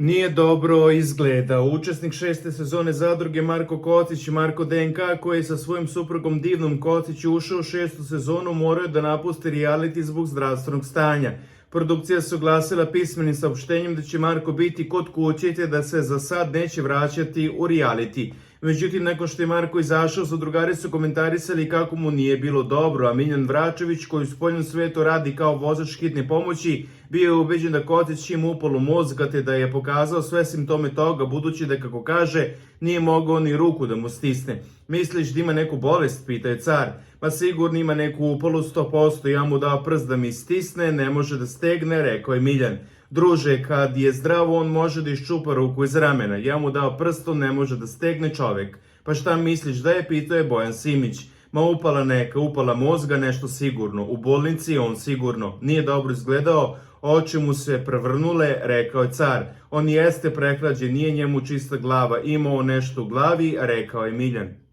Nije dobro izgleda. Učesnik 6. sezone Zadruge Marko Kocić i Marko DNK, koji je sa svojim suprugom Divnom Kocić ušao u 6. sezonu, morao je da napusti reality zbog zdravstvenog stanja. Produkcija se oglasila pismenim saopštenjem da će Marko biti kod kuće te da se za sad neće vraćati u reality. Međutim, nakon što je Marko izašao, drugari su komentarisali kako mu nije bilo dobro, a Miljan Vračević, koji u spoljnom svetu radi kao vozač hitne pomoći, bio je ubeđen da Kocić ima upalu mozga te da je pokazao sve simptome toga, budući da, kako kaže, nije mogao ni ruku da mu stisne. Misliš da ima neku bolest, pita je car. Pa sigurno ima neku upalu 100%, ja mu dao prst da mi stisne, ne može da stegne, rekao je Miljan. Druže, kad je zdravo, on može da iščupa ruku iz ramena. Ja mu dao prst, on ne može da stegne čovek. Pa šta misliš da je, pitao je Bojan Simić. Ma upala neka, upala mozga, nešto sigurno. U bolnici on sigurno. Nije dobro izgledao, oči mu se prevrnule, rekao je car. On jeste prehlađen, nije njemu čista glava, imao nešto u glavi, rekao je Miljan.